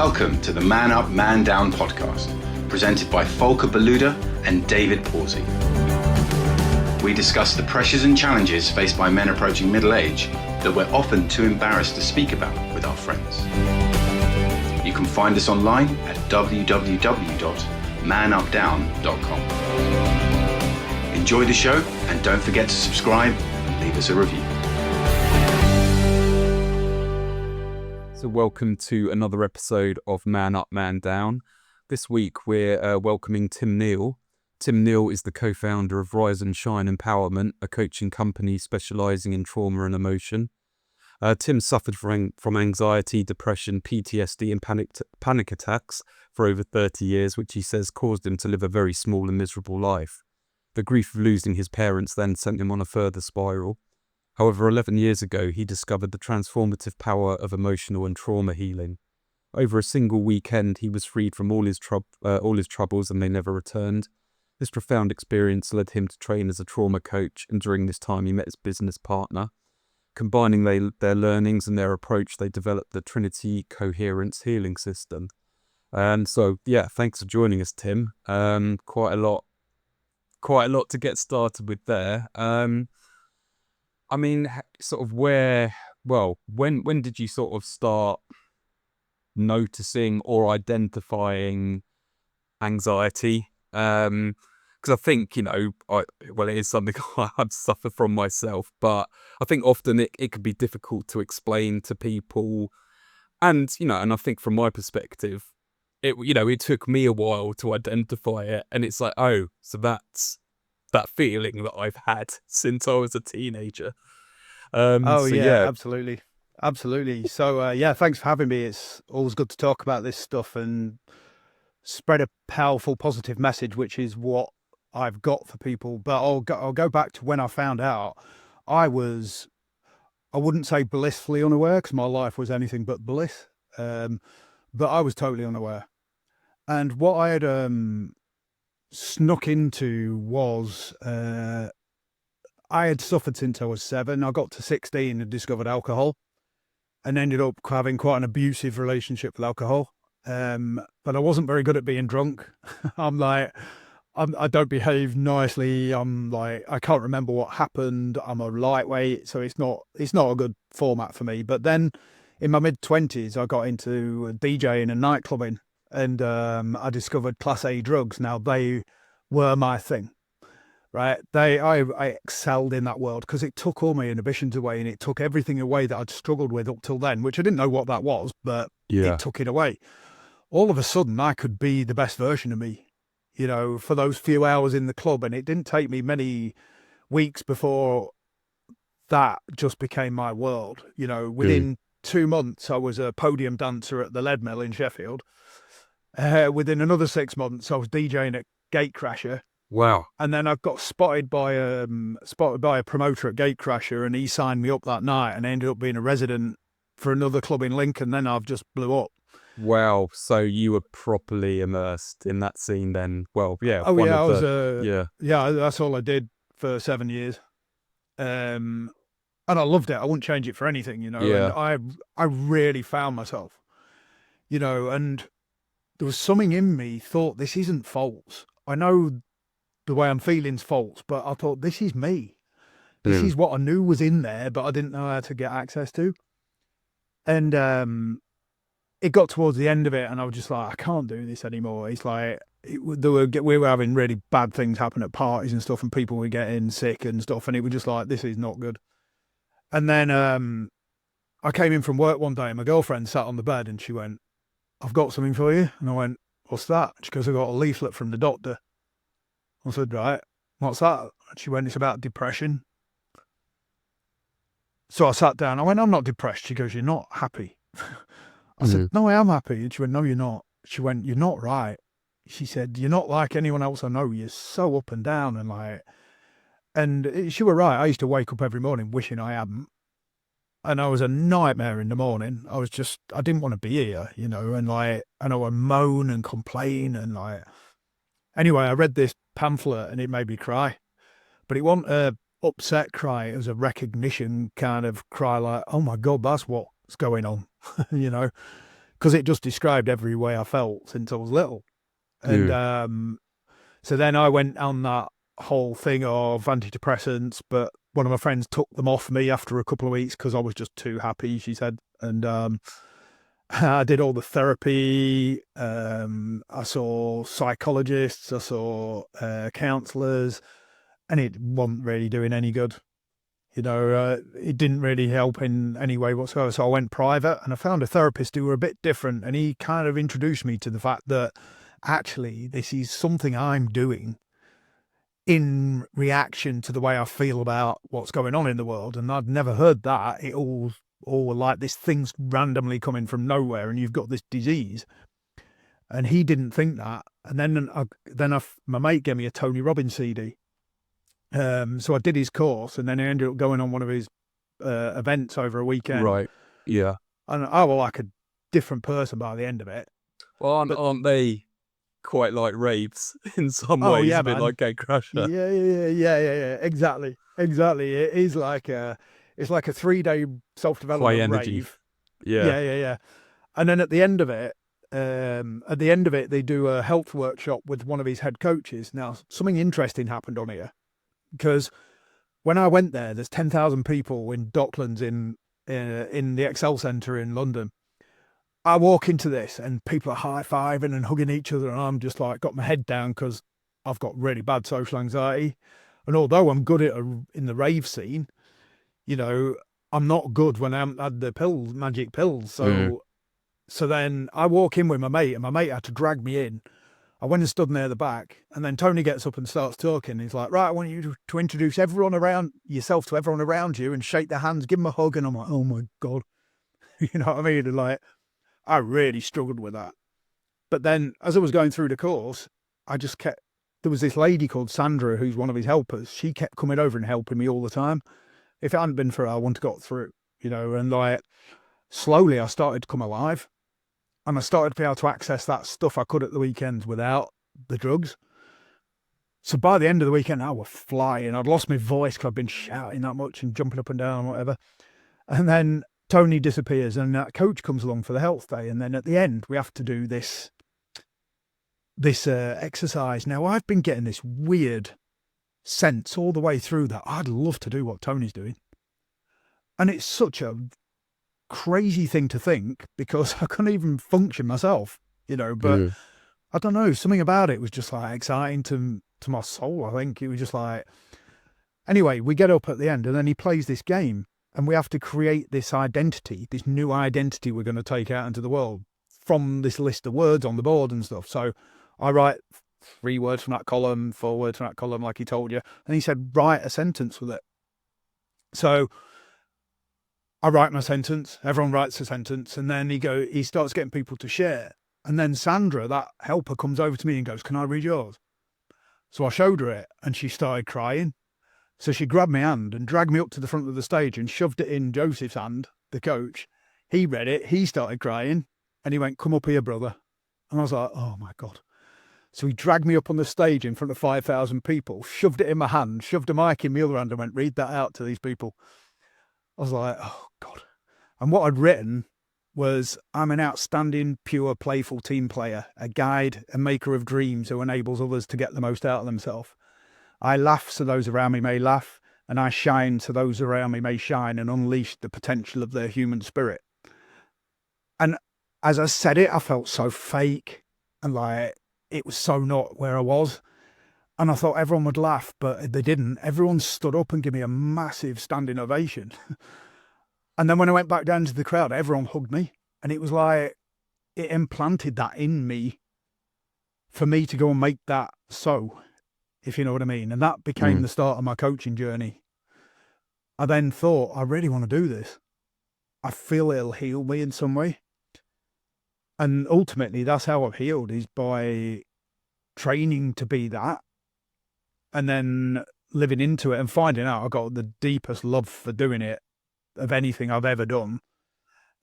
Welcome to the Man Up, Man Down podcast, presented by Volker Beluda and David Pawsey. We discuss the pressures and challenges faced by men approaching middle age that we're often too embarrassed to speak about with our friends. You can find us online at www.manupdown.com. Enjoy the show and don't forget to subscribe and leave us a review. So welcome to another episode of Man Up, Man Down. This week we're welcoming Tim Neale. Tim Neale is the co-founder of Rise and Shine Empowerment, a coaching company specialising in trauma and emotion. Tim suffered from anxiety, depression, PTSD and panic attacks for over 30 years, which he says caused him to live a very small and miserable life. The grief of losing his parents then sent him on a further spiral. However, 11 years ago, he discovered the transformative power of emotional and trauma healing. Over a single weekend, he was freed from all his troubles and they never returned. This profound experience led him to train as a trauma coach, and during this time he met his business partner. Combining their learnings and their approach, they developed the Trinity Coherence Healing System. And so, yeah, thanks for joining us, Tim. Quite a lot to get started with there. I mean, sort of when did you sort of start noticing or identifying anxiety? Because I think, it is something I've suffered from myself, but I think often it can be difficult to explain to people. And, and I think from my perspective, it took me a while to identify it. And it's like, oh, so that's that feeling that I've had since I was a teenager. Absolutely. So, thanks for having me. It's always good to talk about this stuff and spread a powerful, positive message, which is what I've got for people. But I'll go back to when I found out. I wouldn't say blissfully unaware, because my life was anything but bliss. But I was totally unaware. And what I had snuck into was I had suffered since I was 7. I got to 16 and discovered alcohol and ended up having quite an abusive relationship with alcohol. But I wasn't very good at being drunk. I don't behave nicely. I can't remember what happened. I'm a lightweight, so it's not a good format for me. But then in my mid-20s, I got into DJing and nightclubbing. And I discovered Class A drugs. Now, they were my thing, right? I excelled in that world because it took all my inhibitions away and it took everything away that I'd struggled with up till then, which I didn't know what that was, but it took it away. All of a sudden, I could be the best version of me, for those few hours in the club. And it didn't take me many weeks before that just became my world. Within 2 months, I was a podium dancer at the Lead Mill in Sheffield. Within another 6 months, I was DJing at Gatecrasher. Wow! And then I got spotted by a promoter at Gatecrasher, and he signed me up that night, and I ended up being a resident for another club in Lincoln. Then I've just blew up. Wow! So you were properly immersed in that scene then? Well, yeah. That's all I did for 7 years, and I loved it. I wouldn't change it for anything, Yeah. And I really found myself, and there was something in me thought, this isn't false. I know the way I'm feeling's false, but I thought, this is me. This is what I knew was in there, but I didn't know how to get access to. And it got towards the end of it, and I was just like, I can't do this anymore. It's like, we were having really bad things happen at parties and stuff, and people were getting sick and stuff, and it was just like, this is not good. And then I came in from work one day, and my girlfriend sat on the bed, and she went, I've got something for you. And I went, what's that? She goes, I got a leaflet from the doctor. I said, right, what's that? And she went, it's about depression. So I sat down. I went, I'm not depressed. She goes, you're not happy. I said, no, I am happy. And she went, no, you're not. She went, you're not right. She said, you're not like anyone else I know. You're so up and down. And she was right. I used to wake up every morning wishing I hadn't. And I was a nightmare in the morning. I didn't want to be here, and I would moan and complain anyway, I read this pamphlet and it made me cry, but it wasn't a upset cry. It was a recognition kind of cry, like, oh my God, that's what's going on, because it just described every way I felt since I was little. And so then I went on that whole thing of antidepressants, but one of my friends took them off me after a couple of weeks because I was just too happy, she said. And I did all the therapy. I saw psychologists, I saw counselors, and it wasn't really doing any good. You know, it didn't really help in any way whatsoever. So I went private, and I found a therapist who were a bit different, and he kind of introduced me to the fact that actually this is something I'm doing in reaction to the way I feel about what's going on in the world. And I'd never heard that. It all like this thing's randomly coming from nowhere and you've got this disease. And he didn't think that. And then my mate gave me a Tony Robbins CD. So I did his course, and then I ended up going on one of his events over a weekend. Right. Yeah. And I was like a different person by the end of it. Well, aren't they quite like raves in some ways? Yeah, a bit man. like Gate Crusher. Yeah. Exactly. It is like it's like a 3-day self-development rave. Yeah. And then at the end of it, they do a health workshop with one of his head coaches. Now, something interesting happened on here, because when I went there, there's 10,000 people in Docklands in the Excel Centre in London. I walk into this and people are high-fiving and hugging each other, and I'm just like got my head down because I've got really bad social anxiety. And although I'm good in the rave scene, you know, I'm not good when I haven't had the magic pills. So then I walk in with my mate, and my mate had to drag me in. I went and stood near the back, and then Tony gets up and starts talking. He's like, right, I want you to introduce yourself to everyone around you and shake their hands, give them a hug. And I'm like, oh my God. You know what I mean? And like, I really struggled with that. But then as I was going through the course, there was this lady called Sandra, who's one of his helpers. She kept coming over and helping me all the time. If it hadn't been for her, I wouldn't have got through, you know. And like, slowly I started to come alive, and I started to be able to access that stuff I could at the weekends without the drugs. So by the end of the weekend, I was flying. I'd lost my voice because I'd been shouting that much and jumping up and down and whatever. And then Tony disappears, and that coach comes along for the health day. And then at the end, we have to do this exercise. Now, I've been getting this weird sense all the way through that I'd love to do what Tony's doing. And it's such a crazy thing to think, because I couldn't even function myself, you know, but I don't know, something about it was just like exciting to my soul. I think it was just like, anyway, we get up at the end, and then he plays this game, and we have to create this identity, this new identity we're going to take out into the world from this list of words on the board and stuff. So I write 3 words from that column, 4 words from that column, like he told you. And he said, write a sentence with it. So I write my sentence, everyone writes a sentence, and then he starts getting people to share. And then Sandra, that helper, comes over to me and goes, can I read yours? So I showed her it, and she started crying. So she grabbed my hand and dragged me up to the front of the stage and shoved it in Joseph's hand, the coach. He read it, he started crying, and he went, come up here, brother. And I was like, oh my God. So he dragged me up on the stage in front of 5,000 people, shoved it in my hand, shoved a mic in my other hand, and went, read that out to these people. I was like, oh God. And what I'd written was, I'm an outstanding, pure, playful team player, a guide, a maker of dreams who enables others to get the most out of themselves. I laugh so those around me may laugh, and I shine so those around me may shine and unleash the potential of their human spirit. And as I said it, I felt so fake, and like, it was so not where I was. And I thought everyone would laugh, but they didn't. Everyone stood up and gave me a massive standing ovation. And then when I went back down to the crowd, everyone hugged me. And it was like, it implanted that in me for me to go and make that so, if you know what I mean. And that became the start of my coaching journey. I then thought, I really want to do this. I feel it'll heal me in some way. And ultimately, that's how I've healed, is by training to be that, and then living into it and finding out I got the deepest love for doing it of anything I've ever done.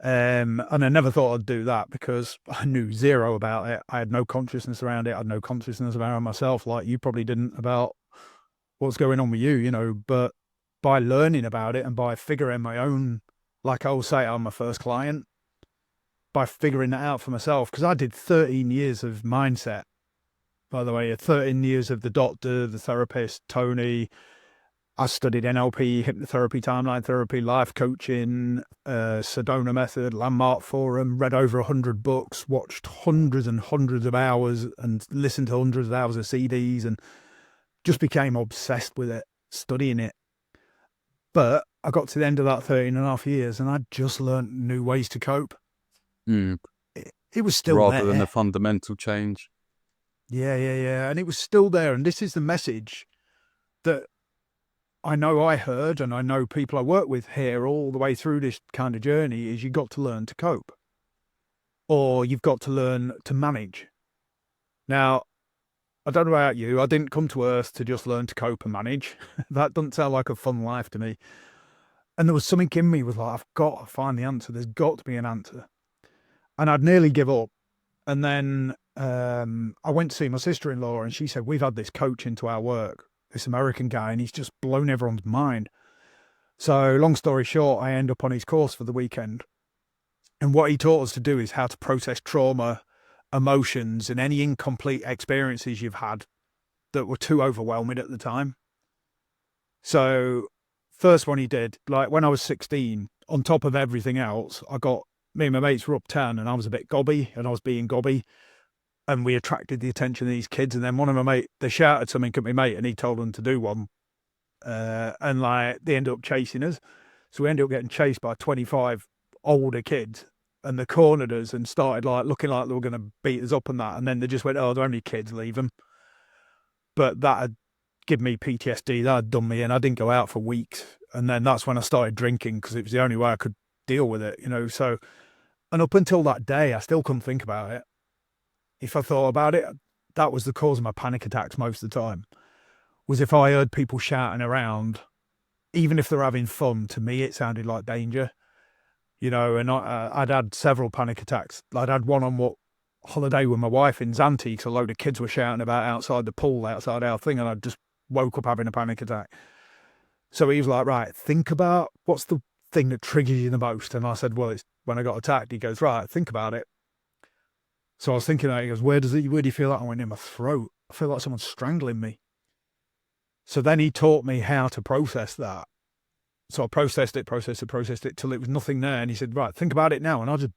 And I never thought I'd do that, because I knew zero about it. I had no consciousness around it. I had no consciousness around myself, like you probably didn't, about what's going on with you, you know. But by learning about it and by figuring my own, like I will say, I'm my first client. by figuring that out for myself, because I did 13 years of mindset, by the way, 13 years of the doctor, the therapist, Tony. I studied NLP, hypnotherapy, timeline therapy, life coaching, Sedona method, Landmark Forum, read over 100 books, watched hundreds and hundreds of hours and listened to hundreds of hours of CDs, and just became obsessed with it, studying it. But I got to the end of that 13 and a half years and I just learned new ways to cope. Mm. It was still Rather there. than the fundamental change. Yeah. And it was still there. And this is the message that I know I heard, and I know people I work with here all the way through this kind of journey, is you got to learn to cope, or you've got to learn to manage. Now, I don't know about you. I didn't come to Earth to just learn to cope and manage. That doesn't sound like a fun life to me. And there was something in me was like, I've got to find the answer. There's got to be an answer. And I'd nearly give up. And then I went to see my sister-in-law, and she said, we've had this coach into our work, this American guy, and he's just blown everyone's mind. So long story short, I end up on his course for the weekend. And what he taught us to do is how to process trauma, emotions, and any incomplete experiences you've had that were too overwhelming at the time. So first one he did, like when I was 16, on top of everything else, me and my mates were up 10 and I was a bit gobby, and I was being gobby. And we attracted the attention of these kids. And then one of my mates, they shouted something at my mate, and he told them to do one. And like they ended up chasing us. So we ended up getting chased by 25 older kids, and they cornered us and started like looking like they were going to beat us up and that. And then they just went, oh, they're only kids, leave them. But that had given me PTSD. That had done me in. I didn't go out for weeks. And then that's when I started drinking, because it was the only way I could deal with it, So, and up until that day, I still couldn't think about it. If I thought about it, that was the cause of my panic attacks most of the time, was if I heard people shouting around, even if they're having fun, to me, it sounded like danger, and I'd had several panic attacks. I'd had one on holiday with my wife in Zante, because a load of kids were shouting about outside the pool, outside our thing, and I just woke up having a panic attack. So he was like, right, think about what's the thing that triggers you the most. And I said, well, it's when I got attacked. He goes, right, think about it. So I was thinking that. He goes, where do you feel that? I went, in my throat. I feel like someone's strangling me. So then he taught me how to process that. So I processed it till it was nothing there. And he said, right, think about it now. And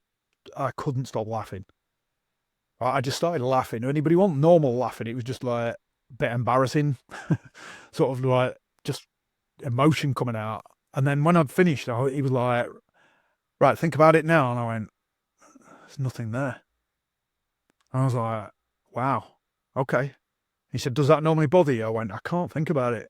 I couldn't stop laughing. I just started laughing. Anybody want normal laughing? It was just like a bit embarrassing, sort of like just emotion coming out. And then when I'd finished, he was like, right, think about it now. And I went, there's nothing there. I was like, wow, okay. He said, does that normally bother you? I went, I can't think about it.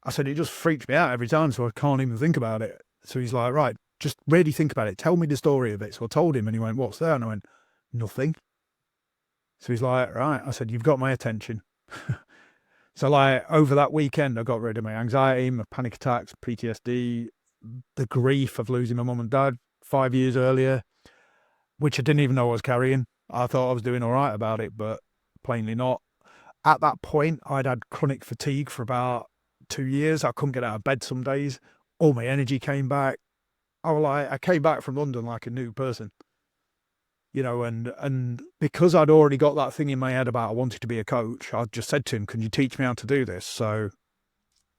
I said, it just freaks me out every time, so I can't even think about it. So he's like, right, just really think about it. Tell me the story of it. So I told him, and he went, what's there? And I went, nothing. So he's like, right. I said, you've got my attention. So like over that weekend, I got rid of my anxiety, my panic attacks, PTSD, the grief of losing my mum and dad 5 years earlier, which I didn't even know I was carrying. I thought I was doing all right about it, but plainly not. At that point, I'd had chronic fatigue for about 2 years. I couldn't get out of bed some days. All my energy came back. I came back from London like a new person, and because I'd already got that thing in my head about I wanted to be a coach, I just said to him, can you teach me how to do this? So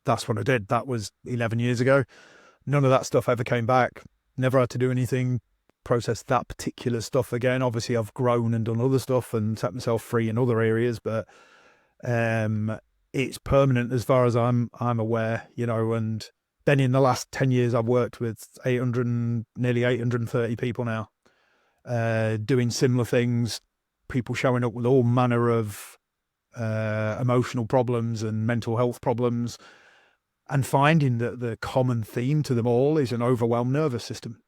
that's what I did. That was 11 years ago. None of that stuff ever came back. Never had to do anything, process that particular stuff again. Obviously, I've grown and done other stuff and set myself free in other areas, but it's permanent as far as I'm aware, and then in the last 10 years, I've worked with nearly 830 people now, doing similar things, people showing up with all manner of emotional problems and mental health problems, and finding that the common theme to them all is an overwhelmed nervous system.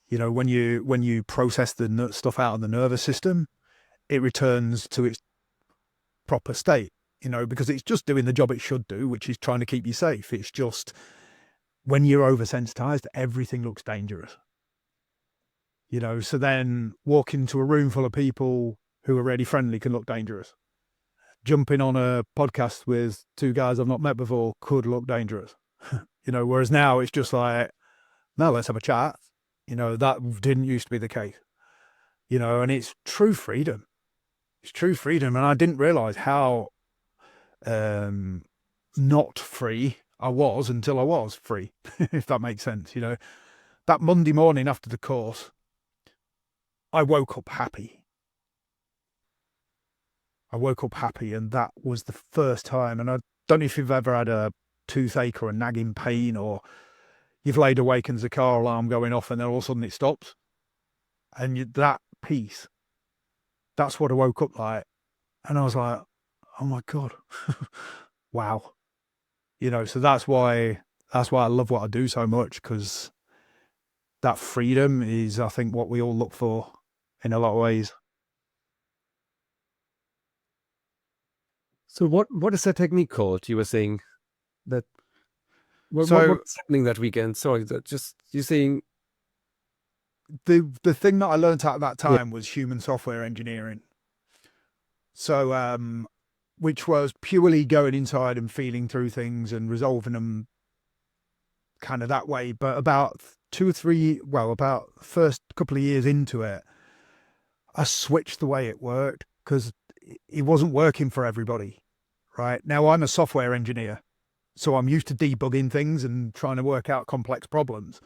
When you process the stuff out of the nervous system, it returns to its proper state, because it's just doing the job it should do, which is trying to keep you safe. It's just when you're oversensitized, everything looks dangerous. So then walking into a room full of people who are really friendly can look dangerous. Jumping on a podcast with two guys I've not met before could look dangerous. Whereas now it's just like, no, let's have a chat. That didn't used to be the case, and it's true freedom. It's true freedom. And I didn't realize how not free I was until I was free, if that makes sense. That Monday morning after the course, I woke up happy. And that was the first time. And I don't know if you've ever had a toothache or a nagging pain, or you've laid awake and there's a car alarm going off and then all of a sudden it stops. And that peace, that's what I woke up like. And I was like, oh my God, wow. So that's why I love what I do so much, because that freedom is, I think, what we all look for in a lot of ways. So what is that technique called? You were saying that. What was happening that weekend? Sorry, you're saying. The thing that I learned at that time was human software engineering. So, which was purely going inside and feeling through things and resolving them kind of that way. But about about the first couple of years into it, I switched the way it worked, because it wasn't working for everybody. Right now, I'm a software engineer, so I'm used to debugging things and trying to work out complex problems.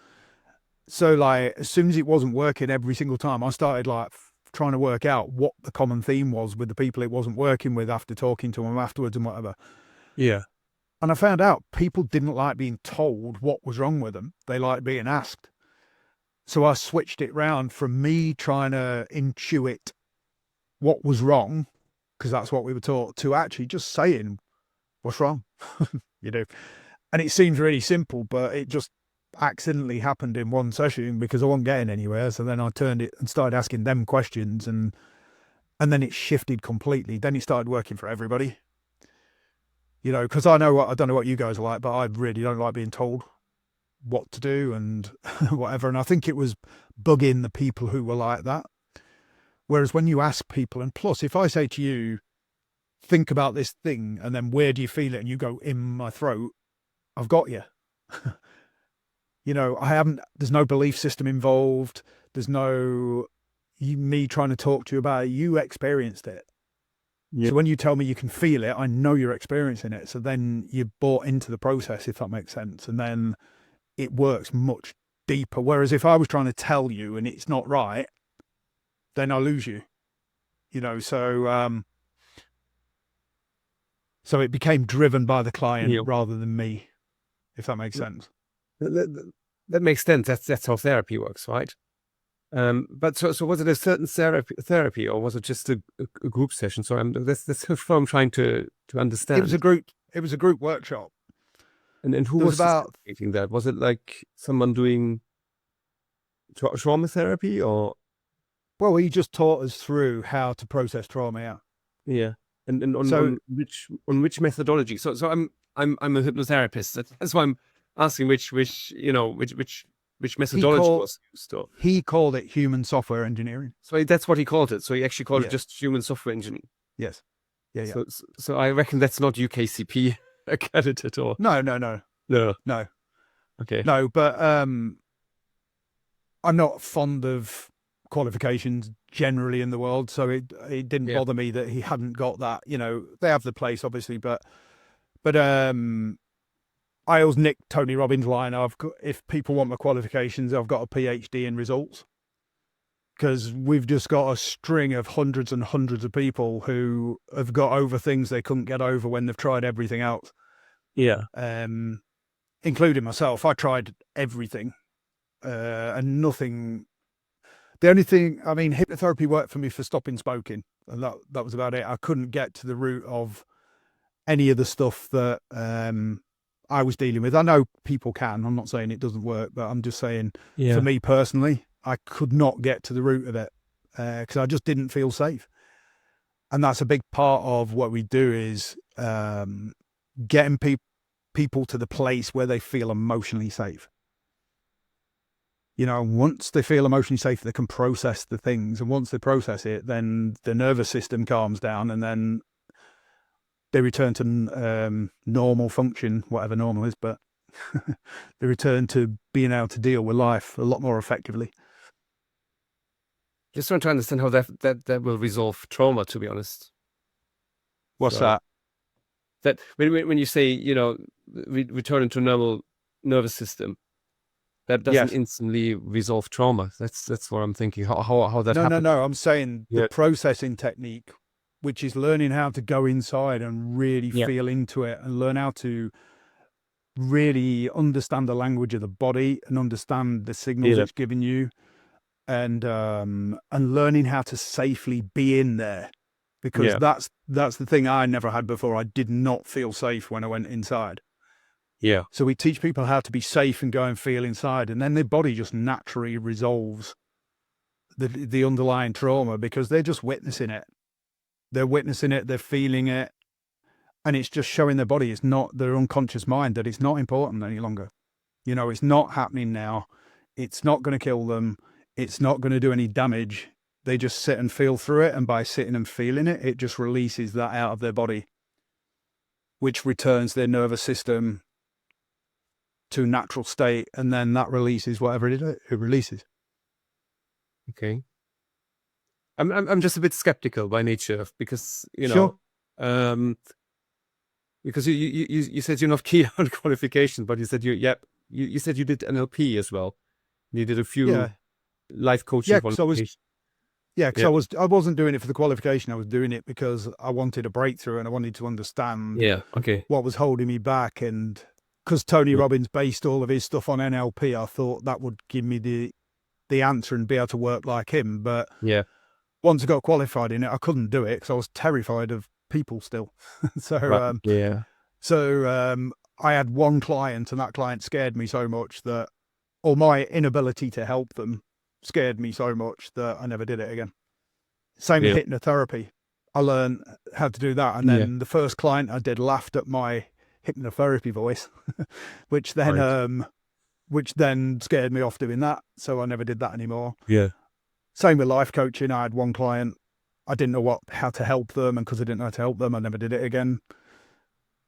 So like, as soon as it wasn't working every single time, I started like trying to work out what the common theme was with the people it wasn't working with, after talking to them afterwards and whatever. Yeah. And I found out people didn't like being told what was wrong with them. They liked being asked. So I switched it round from me trying to intuit what was wrong, because that's what we were taught, to actually just saying what's wrong. And it seems really simple, but it just accidentally happened in one session because I wasn't getting anywhere. So then I turned it and started asking them questions, and then it shifted completely. Then it started working for everybody. Because I don't know what you guys are like, but I really don't like being told what to do and whatever. And I think it was bugging the people who were like that. Whereas when you ask people, and plus, if I say to you, think about this thing, and then where do you feel it? And you go, in my throat, I've got you. There's no belief system involved. There's no me trying to talk to you about it. You experienced it. Yep. So when you tell me you can feel it, I know you're experiencing it. So then you're bought into the process, if that makes sense. And then it works much deeper. Whereas if I was trying to tell you and it's not right, then I lose you. So it became driven by the client rather than me, if that makes sense. That makes sense. That's how therapy works, right? But so was it a certain therapy, or was it just a group session? So that's what I'm trying to understand. It was a group workshop. And who was facilitating that? Was it like someone doing trauma therapy, or? Well, he just taught us through how to process trauma. Yeah. Yeah. And on which methodology? So I'm a hypnotherapist. That's why I'm asking which methodology was used. He called it human software engineering. So that's what he called it. So he actually called it just human software engineering. Yes. Yeah. So I reckon that's not UKCP accredited, or no. Okay. No, but I'm not fond of qualifications generally in the world, so it didn't bother me that he hadn't got that. They have the place, obviously, but I always nick Tony Robbins' line. If people want my qualifications, I've got a PhD in results, because we've just got a string of hundreds and hundreds of people who have got over things they couldn't get over when they've tried everything else. Yeah. Including myself. I tried everything, and nothing. The only thing, hypnotherapy worked for me for stopping smoking, and that was about it. I couldn't get to the root of any of the stuff that I was dealing with. I know people can. I'm not saying it doesn't work, but I'm just saying for me personally, I could not get to the root of it because I just didn't feel safe. And that's a big part of what we do, is getting people to the place where they feel emotionally safe. Once they feel emotionally safe, they can process the things. And once they process it, then the nervous system calms down, and then they return to normal function, whatever normal is. But they return to being able to deal with life a lot more effectively. Just trying to understand how that will resolve trauma, to be honest. What's So, that? That when you say, return to normal nervous system, that doesn't Yes. instantly resolve trauma. That's what I'm thinking. How that happens. No. I'm saying Yeah. the processing technique, which is learning how to go inside and really Yeah. feel into it and learn how to really understand the language of the body and understand the signals Yeah. it's giving you, and learning how to safely be in there, because Yeah. that's the thing I never had before. I did not feel safe when I went inside. Yeah. So we teach people how to be safe and go and feel inside, and then their body just naturally resolves the underlying trauma because they're just witnessing it. They're witnessing it, they're feeling it, and it's just showing their body, it's not their unconscious mind, that it's not important any longer. It's not happening now. It's not going to kill them. It's not going to do any damage. They just sit and feel through it, and by sitting and feeling it, it just releases that out of their body, which returns their nervous system to natural state, and then that releases whatever it releases. Okay. I'm just a bit skeptical by nature because Sure. Because you said you're not keen on qualifications, but you said you said you did NLP as well. You did a few Yeah. life coaching Yeah, 'cause I was- qualifications. Because I wasn't doing it for the qualification. I was doing it because I wanted a breakthrough and I wanted to understand Yeah. Okay. what was holding me back. And because Tony Robbins based all of his stuff on NLP, I thought that would give me the answer and be able to work like him. But Yeah. once I got qualified in it, I couldn't do it because I was terrified of people still. So, Right. Yeah. I had one client, and that client scared me so much or my inability to help them scared me so much that I never did it again. Same with hypnotherapy. I learned how to do that. And then the first client I did laughed at my hypnotherapy voice, which then scared me off doing that. So I never did that anymore. Yeah. Same with life coaching. I had one client, I didn't know how to help them. And because I didn't know how to help them, I never did it again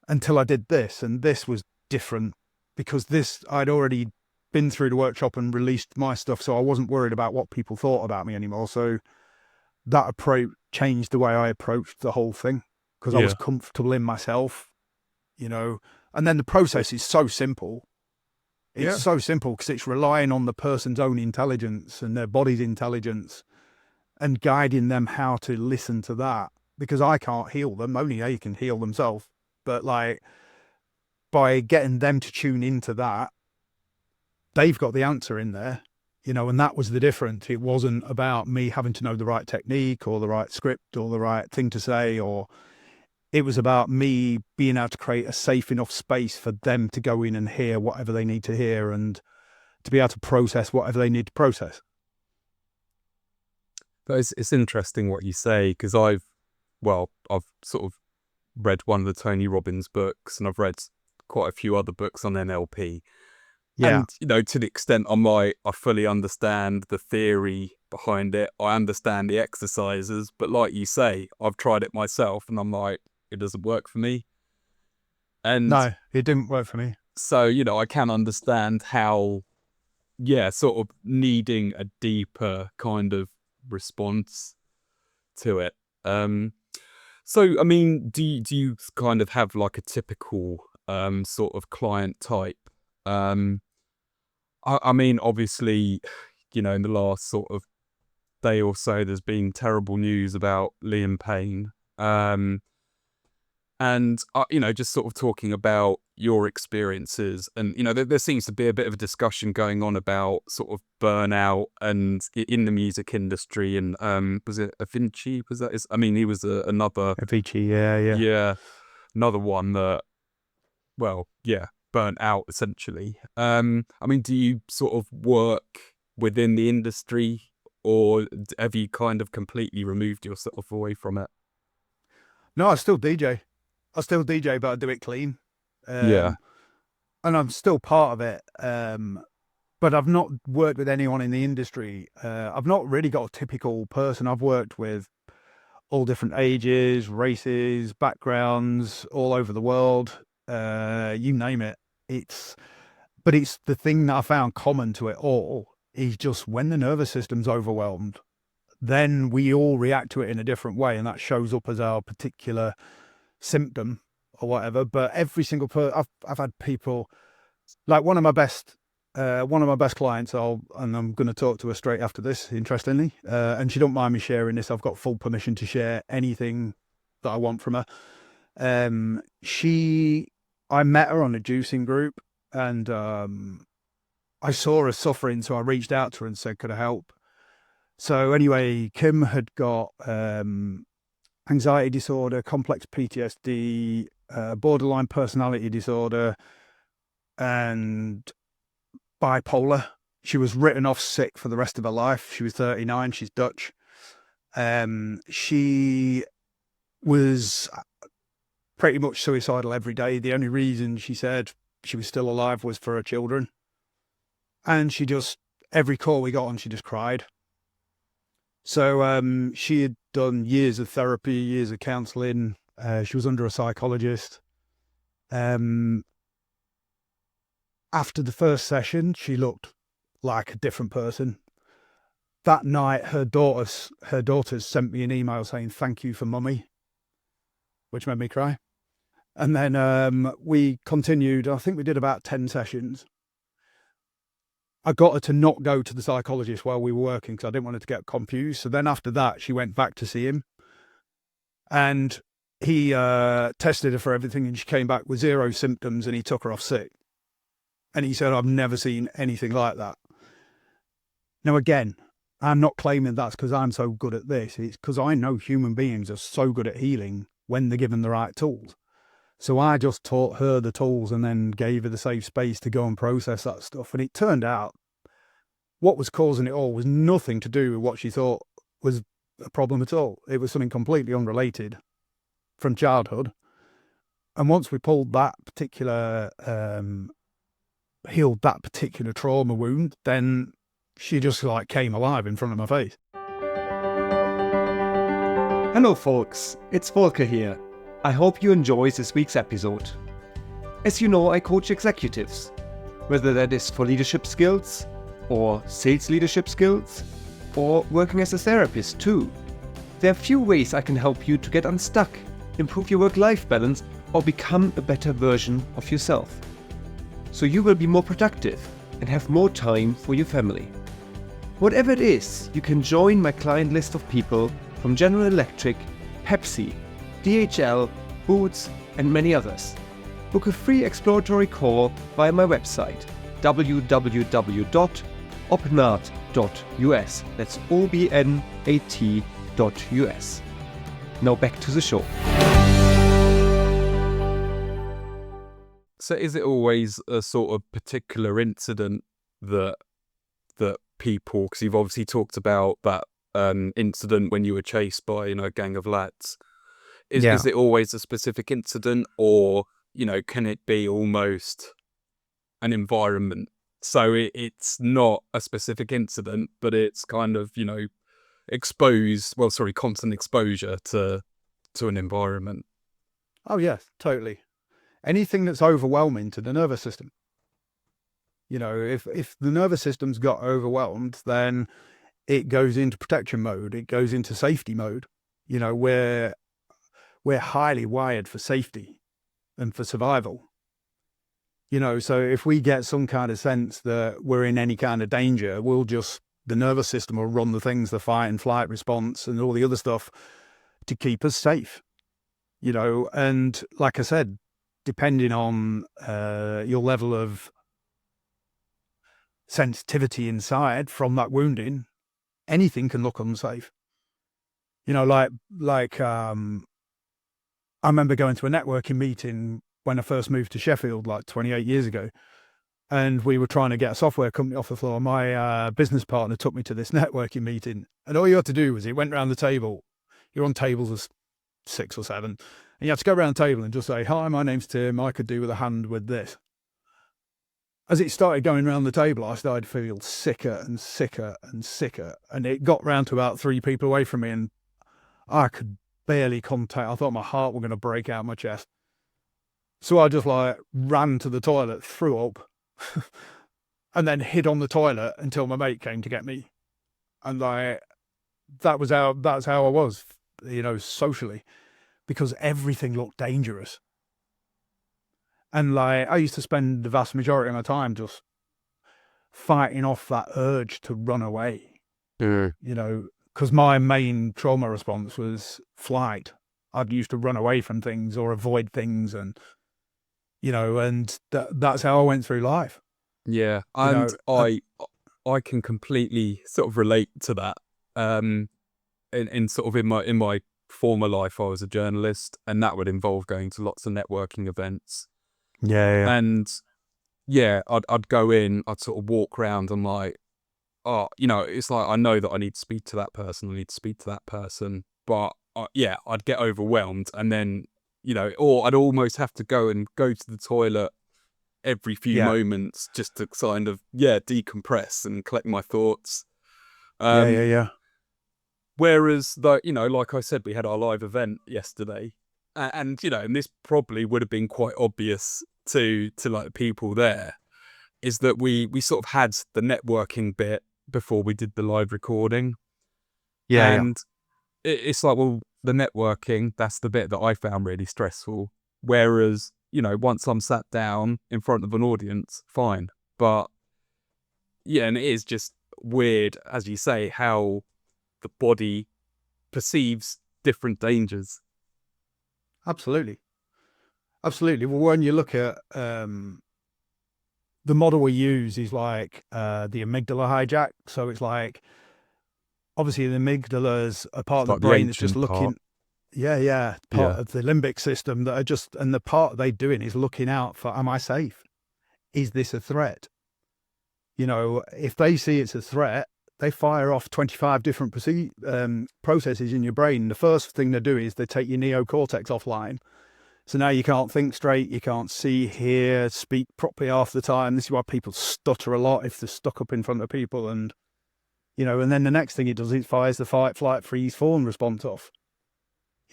until I did this. And this was different because I'd already been through the workshop and released my stuff. So I wasn't worried about what people thought about me anymore. So that approach changed the way I approached the whole thing because I was comfortable in myself, and then the process is so simple. It's so simple because it's relying on the person's own intelligence and their body's intelligence and guiding them how to listen to that, because I can't heal them. Only they can heal themselves. But by getting them to tune into that, they've got the answer in there, and that was the difference. It wasn't about me having to know the right technique or the right script or the right thing to say, or it was about me being able to create a safe enough space for them to go in and hear whatever they need to hear and to be able to process whatever they need to process. But it's interesting what you say, because I've sort of read one of the Tony Robbins books, and I've read quite a few other books on NLP. Yeah. And, to the extent I fully understand the theory behind it. I understand the exercises, but like you say, I've tried it myself and I'm like, it doesn't work for me. And No, it didn't work for me. so, I can understand how, sort of needing a deeper kind of response to it. So, I mean, do you kind of have like a typical sort of client type? I mean, obviously, in the last sort of day or so, there's been terrible news about Liam Payne. And, just sort of talking about your experiences, and, there seems to be a bit of a discussion going on about sort of burnout and in the music industry. And was it Avicii? He was another Avicii, yeah. yeah, another one that, burnt out essentially. I mean, do you sort of work within the industry, or have you kind of completely removed yourself away from it? No, I still DJ. But I do it clean. Yeah. And I'm still part of it. But I've not worked with anyone in the industry. I've not really got a typical person. I've worked with all different ages, races, backgrounds, all over the world. You name it. But it's the thing that I found common to it all is just when the nervous system's overwhelmed, then we all react to it in a different way, and that shows up as our particular symptom or whatever. But every single person, I've had people, like one of my best clients, and I'm going to talk to her straight after this, interestingly, and she don't mind me sharing this. I've got full permission to share anything that I want from her. I met her on a juicing group, and I saw her suffering, so I reached out to her and said, could I help? So anyway, Kim had got anxiety disorder, complex PTSD, borderline personality disorder, and bipolar. She was written off sick for the rest of her life. She was 39. She's Dutch. She was pretty much suicidal every day. The only reason she said she was still alive was for her children. And she just, every call we got on, she just cried. So she had done years of therapy, years of counselling. She was under a psychologist. After the first session, she looked like a different person. That night, her daughters sent me an email saying, thank you for mummy, which made me cry. And then we continued. I think we did about 10 sessions. I got her to not go to the psychologist while we were working because I didn't want her to get confused. So then after that, she went back to see him. And he tested her for everything, and she came back with 0 symptoms, and he took her off sick. And he said, I've never seen anything like that. Now, again, I'm not claiming that's because I'm so good at this. It's because I know human beings are so good at healing when they're given the right tools. So I just taught her the tools and then gave her the safe space to go and process that stuff. And it turned out what was causing it all was nothing to do with what she thought was a problem at all. It was something completely unrelated from childhood. And once we pulled that particular, healed that particular trauma wound, then she just like came alive in front of my face. Hello folks, it's Volker here. I hope you enjoyed this week's episode. As you know, I coach executives, whether that is for leadership skills, or sales leadership skills, or working as a therapist too. There are few ways I can help you to get unstuck, improve your work-life balance, or become a better version of yourself. So you will be more productive and have more time for your family. Whatever it is, you can join my client list of people from General Electric, Pepsi, DHL, Boots, and many others. Book a free exploratory call via my website, www.obnat.us. That's obnat.us. Now back to the show. So is it always a sort of particular incident that people, because you've obviously talked about that incident when you were chased by, a gang of lads. Is it always a specific incident, or, can it be almost an environment? So it's not a specific incident, but it's kind of, constant exposure to an environment. Oh, yes, totally. Anything that's overwhelming to the nervous system. If the nervous system's got overwhelmed, then it goes into protection mode. It goes into safety mode. We're highly wired for safety and for survival. So if we get some kind of sense that we're in any kind of danger, the nervous system will run the things, the fight and flight response and all the other stuff to keep us safe. And like I said, depending on your level of sensitivity inside from that wounding, anything can look unsafe. I remember going to a networking meeting when I first moved to Sheffield, like 28 years ago, and we were trying to get a software company off the floor. My business partner took me to this networking meeting, and all you had to do was, he went around the table. You're on tables of 6 or 7, and you had to go around the table and just say, hi, my name's Tim. I could do with a hand with this. As it started going around the table, I started to feel sicker and sicker and sicker, and it got round to about 3 people away from me, and I could barely contact. I thought my heart was going to break out my chest. So I just like ran to the toilet, threw up, and then hid on the toilet until my mate came to get me. And like, that's how I was, socially, because everything looked dangerous. And like, I used to spend the vast majority of my time just fighting off that urge to run away, because my main trauma response was flight. I'd used to run away from things or avoid things, and that's how I went through life. Yeah, and I can completely sort of relate to that. In my former life, I was a journalist, and that would involve going to lots of networking events. Yeah. And yeah, I'd go in, I'd sort of walk around, and like, oh, it's like I know that I need to speak to that person, but I'd get overwhelmed, and then or I'd almost have to go to the toilet every few moments just to kind of decompress and collect my thoughts. Yeah. Whereas like I said, we had our live event yesterday, and and this probably would have been quite obvious to like the people there, is that we sort of had the networking bit before we did the live recording. And it's like, well, the networking, that's the bit that I found really stressful. Whereas, once I'm sat down in front of an audience, fine. But yeah, and it is just weird, as you say, how the body perceives different dangers. Absolutely. Well, when you look at the model we use is like the amygdala hijack. So it's like, obviously the amygdala is a part of the brain that's just looking. Part of the limbic system that are just, and the part they're doing is looking out for, am I safe? Is this a threat? If they see it's a threat, they fire off 25 different processes in your brain. The first thing they do is they take your neocortex offline. So now you can't think straight, you can't see, hear, speak properly half the time. This is why people stutter a lot if they're stuck up in front of people. And, and then the next thing it does is fires the fight, flight, freeze, fawn response off.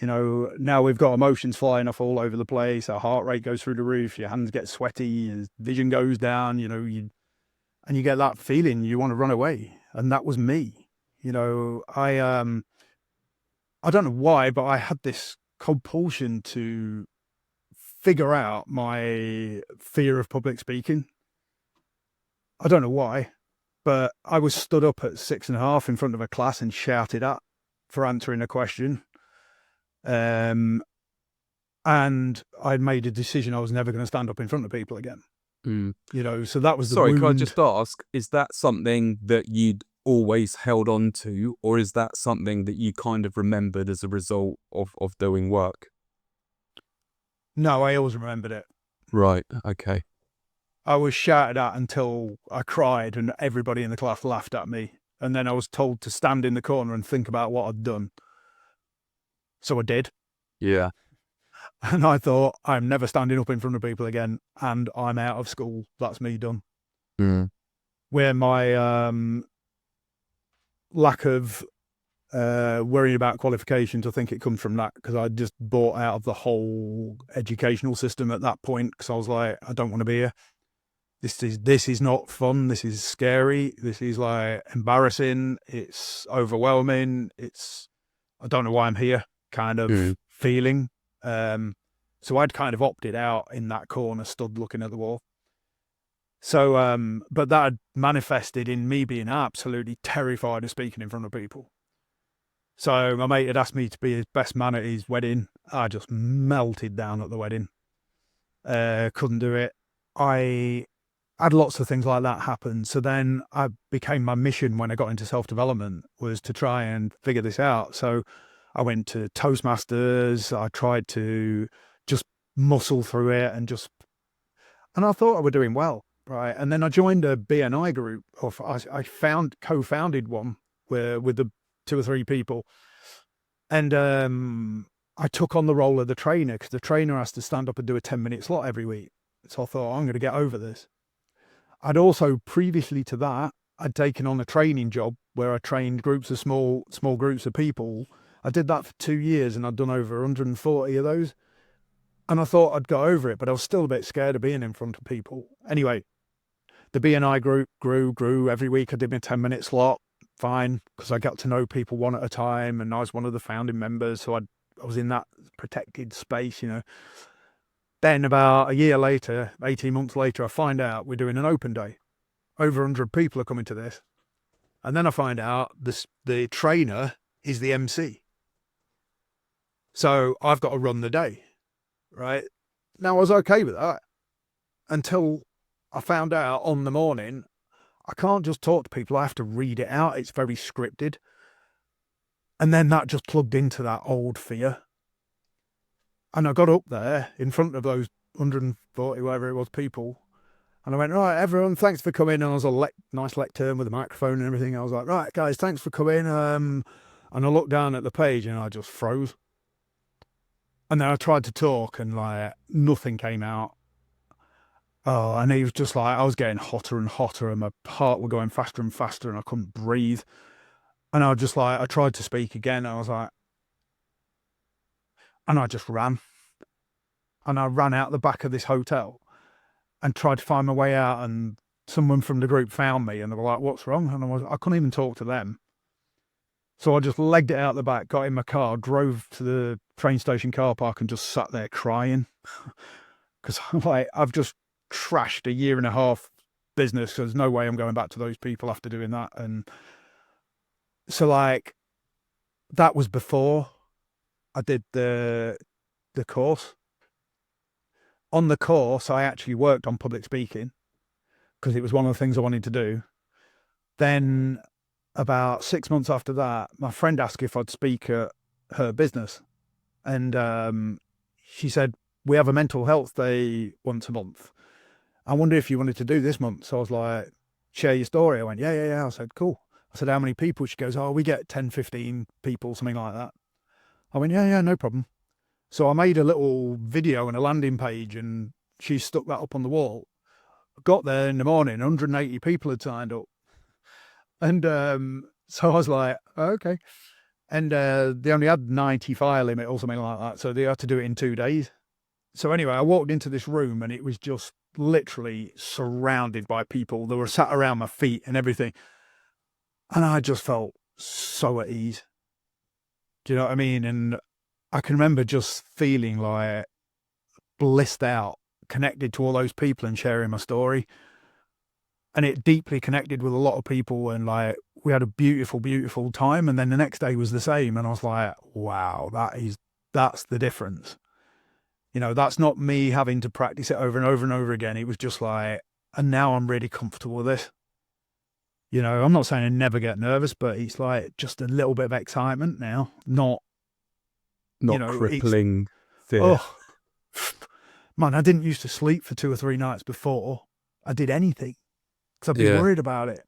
Now we've got emotions flying off all over the place. Our heart rate goes through the roof. Your hands get sweaty. Your vision goes down. And you get that feeling you want to run away. And that was me. I don't know why, but I had this compulsion to figure out my fear of public speaking. I don't know why, but I was stood up at 6.5 in front of a class and shouted at for answering a question. And I'd made a decision I was never going to stand up in front of people again. So that was the Sorry, wound. can I just ask, is that something that you'd always held on to, or is that something that you kind of remembered as a result of doing work? No, I always remembered it. Right, okay. I was shouted at until I cried and everybody in the class laughed at me. And then I was told to stand in the corner and think about what I'd done. So I did. Yeah. And I thought, I'm never standing up in front of people again, and I'm out of school. That's me done. Where my lack of worrying about qualifications, I think it comes from that, because I just bought out of the whole educational system at that point, because I was like, I don't want to be here. This is not fun. This is scary. This is like embarrassing. It's overwhelming. I don't know why I'm here kind of feeling. So I'd kind of opted out in that corner, stood looking at the wall. So, but that had manifested in me being absolutely terrified of speaking in front of people. So my mate had asked me to be his best man at his wedding. I just melted down at the wedding. Couldn't do it. I had lots of things like that happen. So then I became my mission when I got into self-development was to try and figure this out. So I went to Toastmasters. I tried to just muscle through it and I thought I was doing well, right? And then I joined a BNI group. I co-founded one with the 2 or 3 people. And I took on the role of the trainer, because the trainer has to stand up and do a 10-minute slot every week. So I thought, I'm going to get over this. I'd also, previously to that, I'd taken on a training job where I trained groups of small groups of people. I did that for 2 years and I'd done over 140 of those. And I thought I'd got over it, but I was still a bit scared of being in front of people. Anyway, the BNI group grew. Every week I did my 10-minute slot, fine, because I got to know people one at a time, and I was one of the founding members, so I was in that protected space, you know. Then about a year later, 18 months later, I find out we're doing an open day. Over 100 people are coming to this. And then I find out the trainer is the MC. So I've got to run the day, right? Now, I was okay with that until I found out on the morning, I can't just talk to people. I have to read it out. It's very scripted. And then that just plugged into that old fear. And I got up there in front of those 140, whatever it was, people. And I went, right, everyone, thanks for coming. And I was a nice lectern with a microphone and everything. I was like, right, guys, thanks for coming. And I looked down at the page and I just froze. And then I tried to talk and like nothing came out. Oh, and it was just like, I was getting hotter and hotter and my heart was going faster and faster and I couldn't breathe. And I was just like, I tried to speak again. And I was like, and I just ran. And I ran out the back of this hotel and tried to find my way out, and someone from the group found me and they were like, what's wrong? And I couldn't even talk to them. So I just legged it out the back, got in my car, drove to the train station car park and just sat there crying. Because like, I've just trashed a 1.5 year business. So there's no way I'm going back to those people after doing that. And so like, that was before I did the course. On the course, I actually worked on public speaking because it was one of the things I wanted to do. Then about 6 months after that, my friend asked if I'd speak at her business. And she said, we have a mental health day once a month. I wonder if you wanted to do this month. So I was like, share your story. I went, yeah. I said, cool. I said, how many people? She goes, oh, we get 10, 15 people, something like that. I went, yeah, no problem. So I made a little video and a landing page and she stuck that up on the wall. I got there in the morning, 180 people had signed up. And so I was like, okay. And they only had 90 file limit or something like that. So they had to do it in 2 days. So anyway, I walked into this room and it was just literally surrounded by people. They were sat around my feet and everything. And I just felt so at ease. Do you know what I mean? And I can remember just feeling like blissed out, connected to all those people and sharing my story. And it deeply connected with a lot of people. And like, we had a beautiful, beautiful time. And then the next day was the same. And I was like, wow, that's the difference. You know, that's not me having to practice it over and over and over again. It was just like, and now I'm really comfortable with this. You know, I'm not saying I never get nervous, but it's like just a little bit of excitement now, not crippling fear. Oh, man, I didn't used to sleep for 2 or 3 nights before I did anything because I'd be worried about it,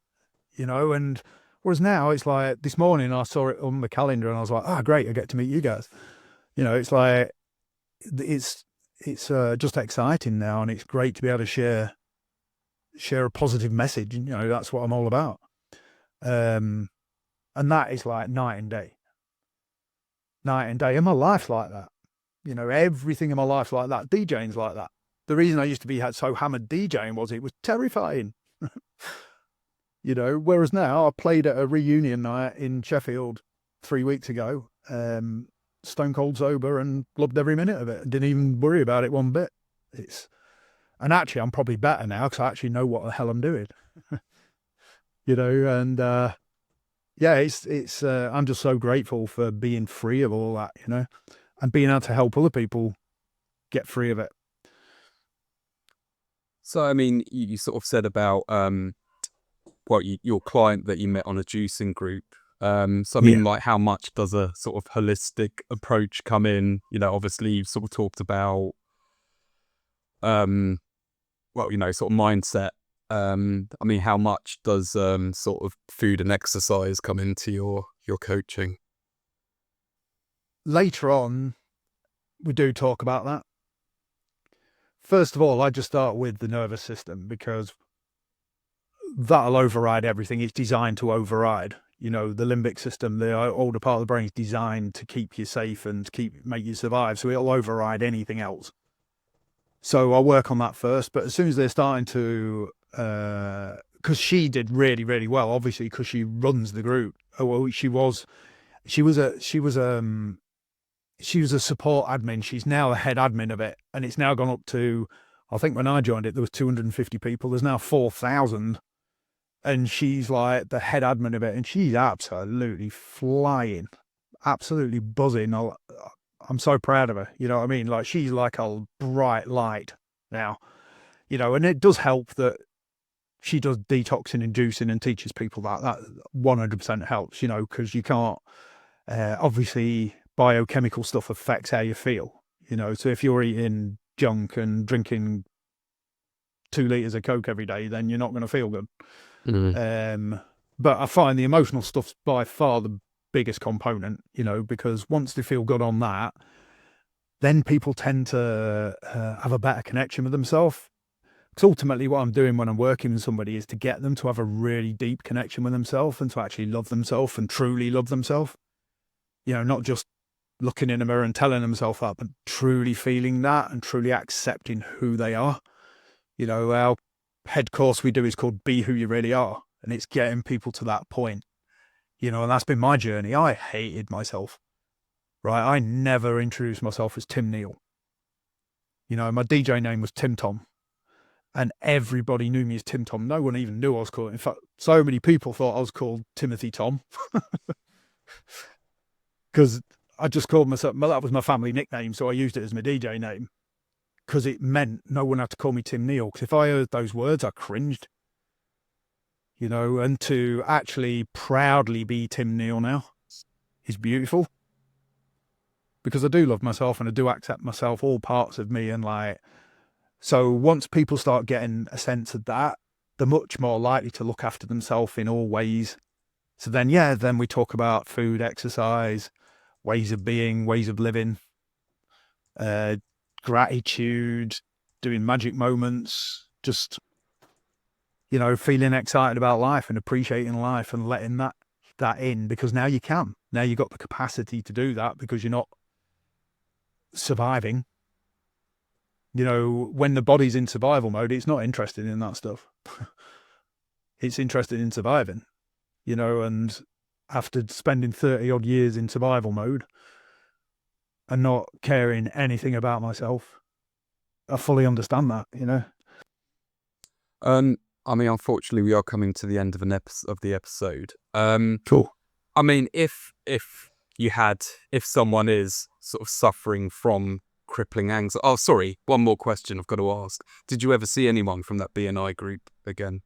you know. And whereas now it's like this morning I saw it on the calendar and I was like, great, I get to meet you guys. You know, it's like it's just exciting now, and it's great to be able to share a positive message. You know, that's what I'm all about. And that is like night and day. And my life's like that. You know, everything in my life's like that. DJing's like that. The reason I used to be so hammered DJing was it was terrifying. You know, whereas now I played at a reunion night in Sheffield 3 weeks ago, stone cold sober, and loved every minute of it. Didn't even worry about it one bit. And actually I'm probably better now because I actually know what the hell I'm doing. You know, and yeah, it's I'm just so grateful for being free of all that, you know, and being able to help other people get free of it. So, I mean, you sort of said about your client that you met on a juicing group. So, I mean, like, how much does a sort of holistic approach come in? You know, obviously, you've sort of talked about, well, you know, sort of mindset. I mean, how much does sort of food and exercise come into your coaching? Later on, we do talk about that. First of all, I just start with the nervous system because that'll override everything. It's designed to override. You know, the limbic system, the older part of the brain, is designed to keep you safe and make you survive. So it'll override anything else. So I'll work on that first. But as soon as they're starting to, because she did really, really well, obviously, because she runs the group. Oh, well, she was a support admin. She's now the head admin of it, and it's now gone up to, I think when I joined it, there was 250 people. There's now 4,000, and she's like the head admin of it, and she's absolutely flying, absolutely buzzing. I'm so proud of her. You know what I mean? Like, she's like a bright light now, you know, and it does help that she does detoxing and juicing and teaches people that 100% helps, you know, because you can't, obviously biochemical stuff affects how you feel, you know. So if you're eating junk and drinking 2 liters of Coke every day, then you're not going to feel good. But I find the emotional stuff's by far the biggest component, you know, because once they feel good on that, then people tend to have a better connection with themselves. Because ultimately what I'm doing when I'm working with somebody is to get them to have a really deep connection with themselves and to actually love themselves and truly love themselves. You know, not just looking in the mirror and telling themselves that, but truly feeling that and truly accepting who they are. You know, our head course we do is called Be Who You Really Are. And it's getting people to that point, you know, and that's been my journey. I hated myself, right? I never introduced myself as Tim Neale. You know, my DJ name was Tim Tom, and everybody knew me as Tim Tom. No one even knew I was called. In fact, so many people thought I was called Timothy Tom because I just called myself, well, that was my family nickname. So I used it as my DJ name because it meant no one had to call me Tim Neale. Because if I heard those words, I cringed. You know, and to actually proudly be Tim Neale now is beautiful, because I do love myself and I do accept myself, all parts of me. And like, so once people start getting a sense of that, they're much more likely to look after themselves in all ways. So then, yeah, then we talk about food, exercise, ways of being, ways of living, gratitude, doing magic moments, just, you know, feeling excited about life and appreciating life and letting that in, because now you can. Now you've got the capacity to do that because you're not surviving. You know, when the body's in survival mode, it's not interested in that stuff. It's interested in surviving, you know, and after spending 30 odd years in survival mode and not caring anything about myself, I fully understand that, you know. I mean, unfortunately, we are coming to the end of the episode. Cool. I mean, if someone is sort of suffering from crippling anxiety. Oh, sorry, one more question I've got to ask. Did you ever see anyone from that BNI group again?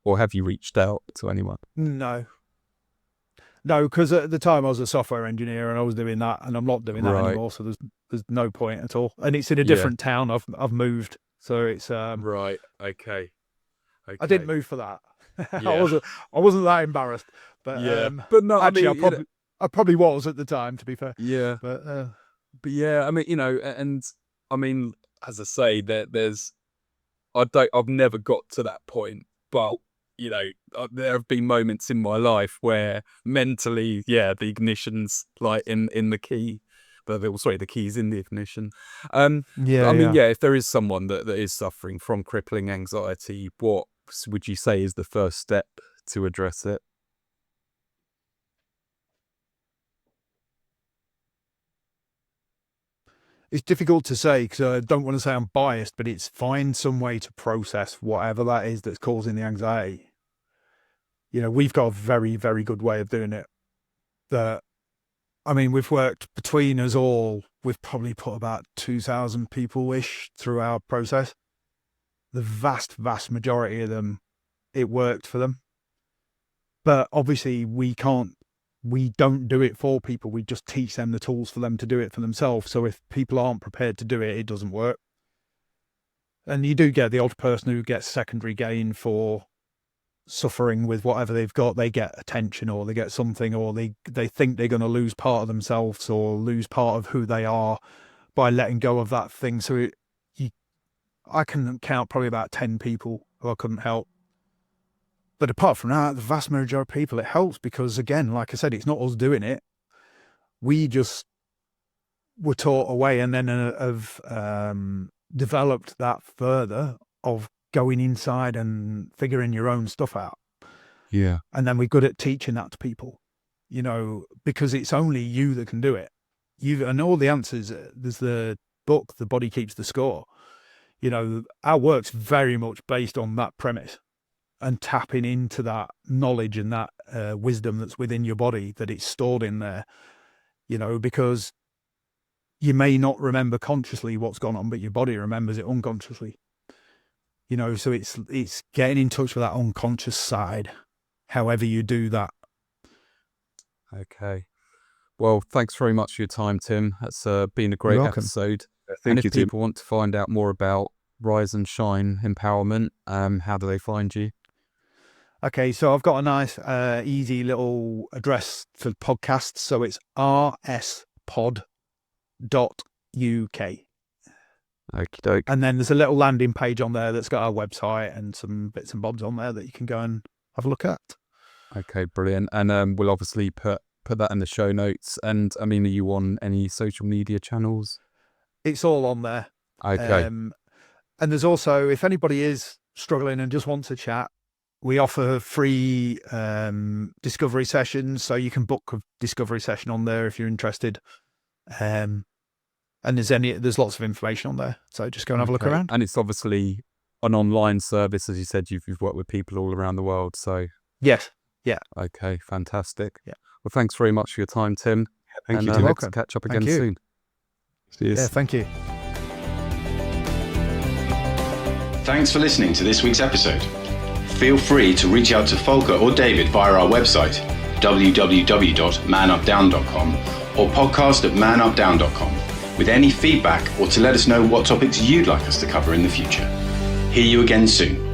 Or have you reached out to anyone? No, because at the time I was a software engineer and I was doing that, and I'm not doing that anymore. So there's no point at all. And it's in a different town. I've moved, so it's right. Okay. I didn't move for that. Yeah. I wasn't that embarrassed. But yeah. But no, actually, I mean, I probably was at the time, to be fair. Yeah. But yeah, I mean, you know, and I mean, as I say, I've never got to that point, but you know, there have been moments in my life where mentally, yeah, the ignition's like in the key, the key's in the ignition. I mean, if there is someone that is suffering from crippling anxiety, what would you say is the first step to address it? it's difficult to say because I don't want to say I'm biased, but it's find some way to process whatever that is that's causing the anxiety. You know, we've got a very, very good way of doing it. I mean, we've worked between us all. We've probably put about 2,000 people-ish through our process. The vast, vast majority of them, it worked for them. But obviously we don't do it for people. We just teach them the tools for them to do it for themselves. So if people aren't prepared to do it, it doesn't work. And you do get the odd person who gets secondary gain for suffering with whatever they've got. They get attention, or they get something, or they think they're going to lose part of themselves or lose part of who they are by letting go of that thing. So I can count probably about 10 people who I couldn't help. But apart from that, the vast majority of people, it helps because, again, like I said, it's not us doing it. We just were taught away, and then have developed that further of going inside and figuring your own stuff out. Yeah. And then we're good at teaching that to people, because it's only you that can do it. And all the answers, there's the book, The Body Keeps the Score. Our work's very much based on that premise and tapping into that knowledge and that wisdom that's within your body, that it's stored in there, because you may not remember consciously what's gone on, but your body remembers it unconsciously. So it's getting in touch with that unconscious side, however you do that. Okay. Well, thanks very much for your time, Tim. That's been a great You're welcome. episode. Thank And you, if Tim. people want to find out more about Rise and Shine Empowerment, how do they find you? Okay, so I've got a nice, easy little address for podcasts. So it's rspod.uk. Okie doke. And then there's a little landing page on there that's got our website and some bits and bobs on there that you can go and have a look at. Okay, brilliant. And we'll obviously put that in the show notes. And I mean, are you on any social media channels? It's all on there. Okay. And there's also, if anybody is struggling and just wants to chat, we offer free discovery sessions. So you can book a discovery session on there if you're interested. And there's lots of information on there. So just go and have a look around. And it's obviously an online service. As you said, you've worked with people all around the world. So Yes. Yeah. okay, fantastic. Yeah. Well, thanks very much for your time, Tim. Thank you, And Tim. let's welcome. catch up Thank again you. soon. Cheers. Yeah, thank you. Thanks for listening to this week's episode. Feel free to reach out to Volker or David via our website, www.manupdown.com, or podcast@manupdown.com, with any feedback or to let us know what topics you'd like us to cover in the future. Hear you again soon.